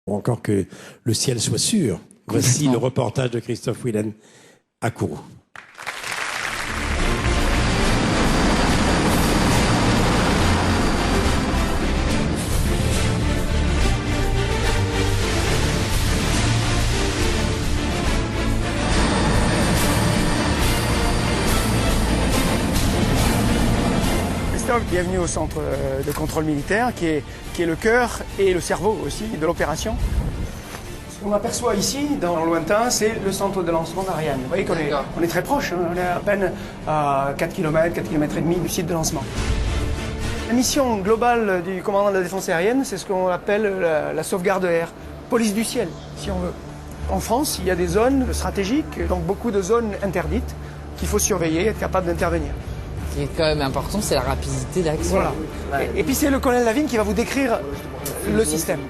Pour encore que le ciel soit sûr. Voici le reportage de Christophe Whelan à Kourou. Bienvenue au centre de contrôle militaire qui est le cœur et le cerveau aussi de l'opération. Ce qu'on aperçoit ici, dans le lointain, c'est le centre de lancement d'Ariane. Vous voyez qu'on est très proche, hein, on est à peine à 4 km, 4 km et demi du site de lancement. La mission globale du commandant de la défense aérienne, c'est ce qu'on appelle la sauvegarde air, police du ciel, si on veut. En France, il y a des zones stratégiques, donc beaucoup de zones interdites qu'il faut surveiller et être capable d'intervenir. Ce qui est quand même important, c'est la rapidité d'action. Voilà. Et puis c'est le colonel Lavigne qui va vous décrire le système.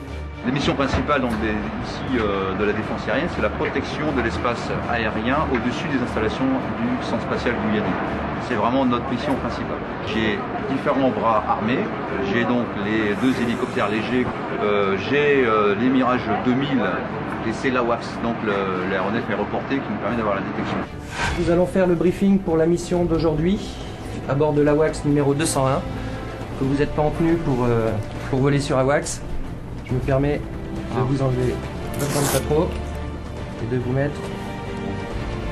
Les missions principales donc, ici de la défense aérienne, c'est la protection de l'espace aérien au-dessus des installations du centre spatial guyanais. C'est vraiment notre mission principale. J'ai différents bras armés, j'ai donc les 2 hélicoptères légers, j'ai les Mirage 2000 et c'est l'AWACS, donc l'aéronef aéroporté qui nous permet d'avoir la détection. Nous allons faire le briefing pour la mission d'aujourd'hui à bord de l'AWACS numéro 201, que vous n'êtes pas en tenue pour voler sur AWACS. Je me permets de vous enlever votre chapeau et de vous mettre...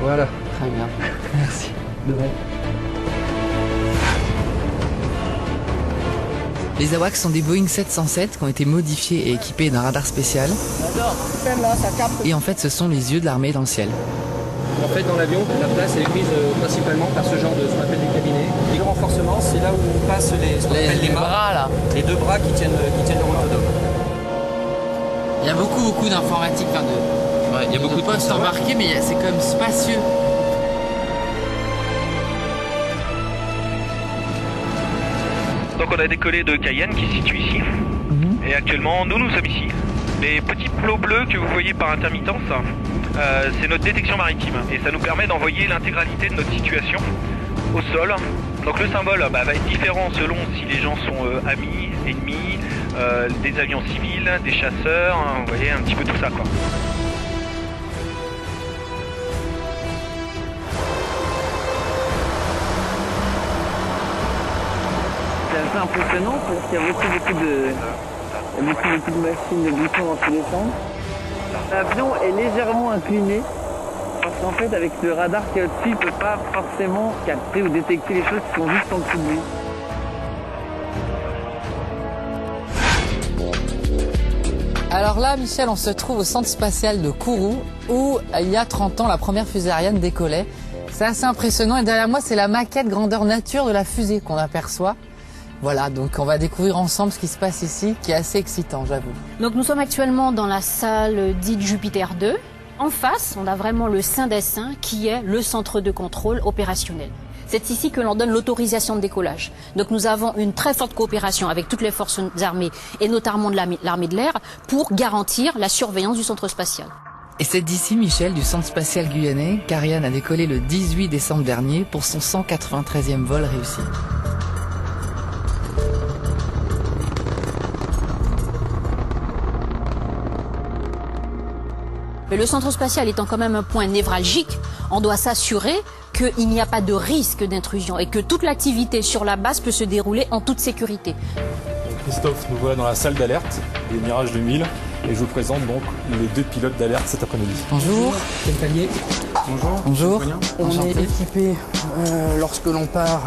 Voilà. Très bien. Merci. De même. Les AWACS sont des Boeing 707 qui ont été modifiés et équipés d'un radar spécial. Et en fait, ce sont les yeux de l'armée dans le ciel. En fait, dans l'avion, la place est prise principalement par ce genre de ce qu'on appelle du cabinet. Et le renforcement, c'est là où passent les bras, là. Les 2 bras qui tiennent le rotodome. Il y a beaucoup d'informatique, il y a beaucoup de postes embarqués, mais c'est quand même spacieux. Donc on a décollé de Cayenne qui se situe ici. Et actuellement, nous sommes ici. Les petits plots bleus que vous voyez par intermittence, c'est notre détection maritime. Et ça nous permet d'envoyer l'intégralité de notre situation au sol. Donc le symbole va être différent selon si les gens sont amis, ennemis, des avions civils, des chasseurs, hein, vous voyez un petit peu tout ça quoi. C'est assez impressionnant parce qu'il y a beaucoup de machines, de boutons dans tous les sens. L'avion est légèrement incliné parce qu'en fait avec le radar qui est au-dessus, il ne peut pas forcément capter ou détecter les choses qui sont juste en dessous de lui. Alors là, Michel, on se trouve au centre spatial de Kourou où il y a 30 ans, la première fusée Ariane décollait. C'est assez impressionnant et derrière moi, c'est la maquette grandeur nature de la fusée qu'on aperçoit. Voilà, donc on va découvrir ensemble ce qui se passe ici, qui est assez excitant, j'avoue. Donc nous sommes actuellement dans la salle dite Jupiter 2. En face, on a vraiment le Saint des Saints qui est le centre de contrôle opérationnel. C'est ici que l'on donne l'autorisation de décollage. Donc nous avons une très forte coopération avec toutes les forces armées et notamment de l'armée de l'air pour garantir la surveillance du centre spatial. Et c'est d'ici, Michel, du centre spatial guyanais, qu'Ariane a décollé le 18 décembre dernier pour son 193e vol réussi. Mais le centre spatial étant quand même un point névralgique, on doit s'assurer qu'il n'y a pas de risque d'intrusion et que toute l'activité sur la base peut se dérouler en toute sécurité. Christophe, nous voilà dans la salle d'alerte des Mirage 2000 et je vous présente donc les 2 pilotes d'alerte cet après-midi. Bonjour. Quel palier? Bonjour. Bonjour. On est équipé lorsque l'on part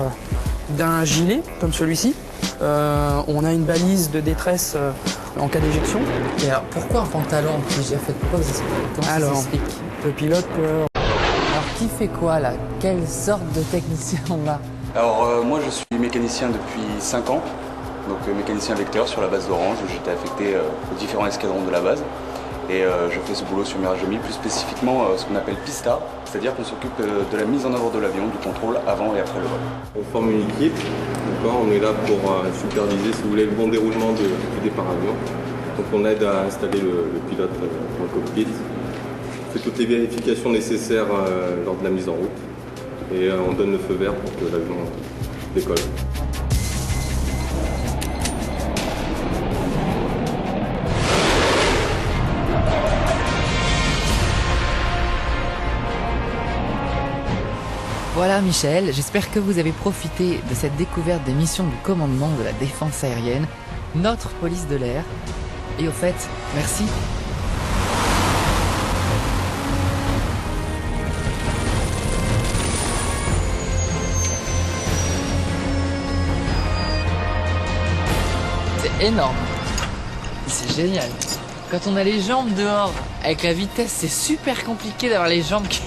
d'un gilet comme celui-ci. On a une balise de détresse en cas d'éjection. Et alors, pourquoi un pantalon anti-jet? Pourquoi vous expliquez? Comment ça s'explique? Le pilote peut... Alors, qui fait quoi là? Quelle sorte de technicien on a? Alors, moi je suis mécanicien depuis 5 ans, donc mécanicien vecteur sur la base d'Orange, où j'étais affecté aux différents escadrons de la base. Et je fais ce boulot sur Mirage 2000, plus spécifiquement ce qu'on appelle PISTA, c'est-à-dire qu'on s'occupe de la mise en œuvre de l'avion, du contrôle avant et après le vol. On forme une équipe, on est là pour superviser, si vous voulez, le bon déroulement du départ avion. Donc on aide à installer le pilote dans le cockpit. On fait toutes les vérifications nécessaires lors de la mise en route. Et on donne le feu vert pour que l'avion décolle. Voilà Michel, j'espère que vous avez profité de cette découverte des missions du commandement de la défense aérienne, notre police de l'air. Et au fait, merci. C'est énorme. C'est génial. Quand on a les jambes dehors, avec la vitesse, c'est super compliqué d'avoir les jambes qui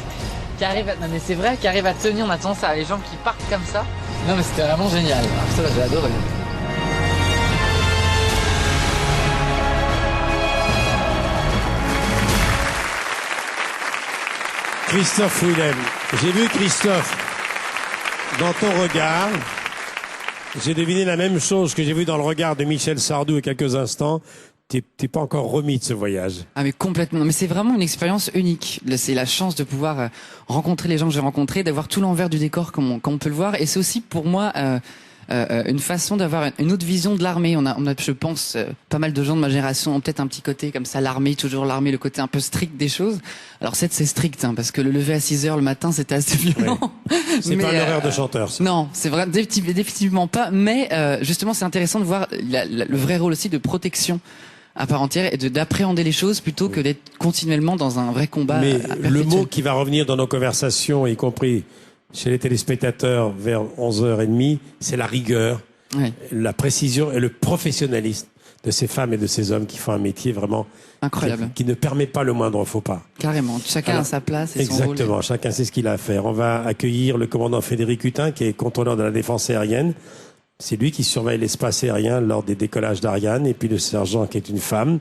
arrivent à... Non mais c'est vrai, qui arrivent à tenir, on a tendance à avoir les jambes qui partent comme ça. Non mais c'était vraiment génial. Ça, j'ai adoré. Christophe Willem, j'ai vu Christophe, dans ton regard, j'ai deviné la même chose que j'ai vu dans le regard de Michel Sardou il y a quelques instants. T'es pas encore remis de ce voyage. Ah mais complètement, mais c'est vraiment une expérience unique. C'est la chance de pouvoir rencontrer les gens que j'ai rencontrés, d'avoir tout l'envers du décor comme on peut le voir, et c'est aussi pour moi une façon d'avoir une autre vision de l'armée. On a, je pense, pas mal de gens de ma génération ont peut-être un petit côté comme ça, l'armée, toujours l'armée, le côté un peu strict des choses. Alors c'est strict, hein, parce que le lever à 6 heures le matin, c'était assez violent. Oui. C'est pas un horaire de chanteur, ça. Non, c'est vrai, définitivement pas, mais justement c'est intéressant de voir le vrai rôle aussi de protection à part entière et d'appréhender les choses plutôt que d'être continuellement dans un vrai combat. Mais le mot qui va revenir dans nos conversations, y compris chez les téléspectateurs vers 11h30, c'est la rigueur, oui, la précision et le professionnalisme de ces femmes et de ces hommes qui font un métier vraiment incroyable, qui ne permet pas le moindre faux pas. Carrément, chacun a sa place et son rôle. Exactement, chacun sait ce qu'il a à faire. On va accueillir le commandant Frédéric Hutin, qui est contrôleur de la défense aérienne. C'est lui qui surveille l'espace aérien lors des décollages d'Ariane, et puis le sergent qui est une femme,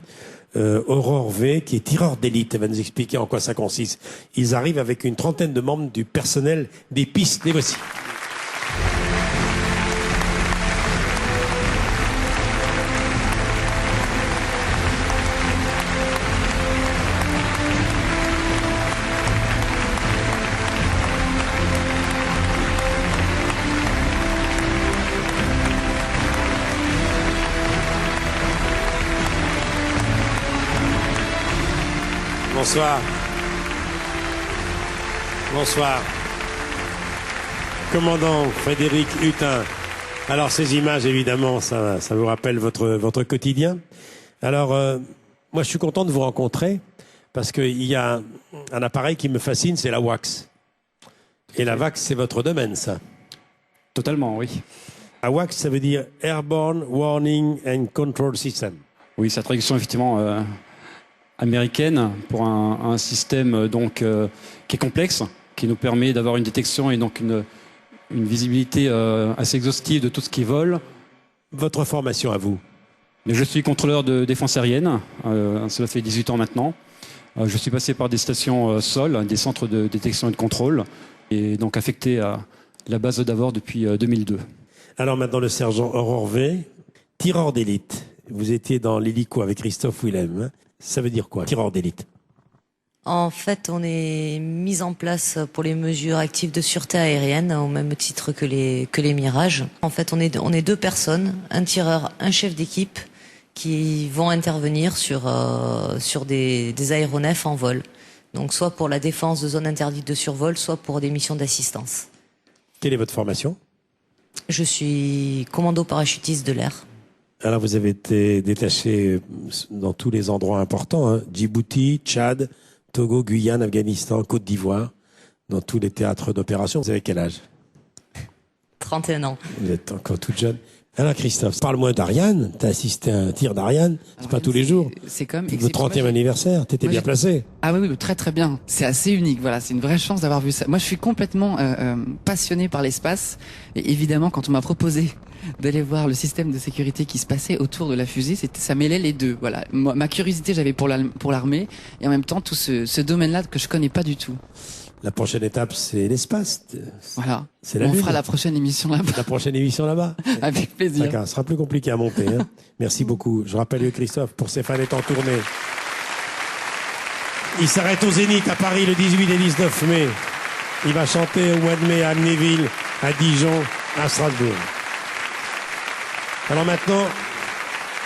Aurore V, qui est tireur d'élite. Elle va nous expliquer en quoi ça consiste. Ils arrivent avec une trentaine de membres du personnel des pistes. Les voici. Bonsoir. Bonsoir. Commandant Frédéric Hutin. Alors ces images, évidemment, ça vous rappelle votre quotidien. Alors, moi je suis content de vous rencontrer parce qu'il y a un appareil qui me fascine, c'est la WACS. Et la WACS, c'est votre domaine, ça? Totalement, oui. AWACS, ça veut dire Airborne Warning and Control System. Oui, c'est la traduction effectivement américaine pour un système donc qui est complexe, qui nous permet d'avoir une détection et donc une visibilité assez exhaustive de tout ce qui vole. Votre formation à vous? Je suis contrôleur de défense aérienne, cela fait 18 ans maintenant. Je suis passé par des stations sol, des centres de détection et de contrôle, et donc affecté à la base de Davor depuis 2002. Alors maintenant le sergent Aurore V, tireur d'élite. Vous étiez dans l'hélico avec Christophe Willem. Hein. Ça veut dire quoi, tireur d'élite? En fait, on est mis en place pour les mesures actives de sûreté aérienne, au même titre que les Mirages. En fait, on est deux personnes, un tireur, un chef d'équipe, qui vont intervenir sur des aéronefs en vol. Donc, soit pour la défense de zones interdites de survol, soit pour des missions d'assistance. Quelle est votre formation? Je suis commando parachutiste de l'air. Alors, vous avez été détaché dans tous les endroits importants, hein. Djibouti, Tchad, Togo, Guyane, Afghanistan, Côte d'Ivoire, dans tous les théâtres d'opération. Vous avez quel âge? 31 ans. Vous êtes encore toute jeune. Alors Christophe, parle-moi d'Ariane. T'as assisté à un tir d'Ariane. C'est pas tous les jours. C'est comme le 30e anniversaire. T'étais bien placé. Ah oui, très très bien. C'est assez unique. Voilà, c'est une vraie chance d'avoir vu ça. Moi, je suis complètement passionné par l'espace. Et évidemment, quand on m'a proposé d'aller voir le système de sécurité qui se passait autour de la fusée, ça mêlait les deux. Voilà, ma curiosité, j'avais pour l'armée, et en même temps tout ce domaine-là que je connais pas du tout. La prochaine étape, c'est l'espace. Voilà. C'est la On Lune. fera la prochaine émission là-bas. La prochaine émission là-bas. Avec plaisir. D'accord, ce sera plus compliqué à monter. Hein. Merci beaucoup. Je rappelle que Christophe, pour ses fans, est en tournée. Il s'arrête au Zénith à Paris le 18 et 19 mai. Il va chanter au mois de mai à Amnéville, à Dijon, à Strasbourg. Alors maintenant,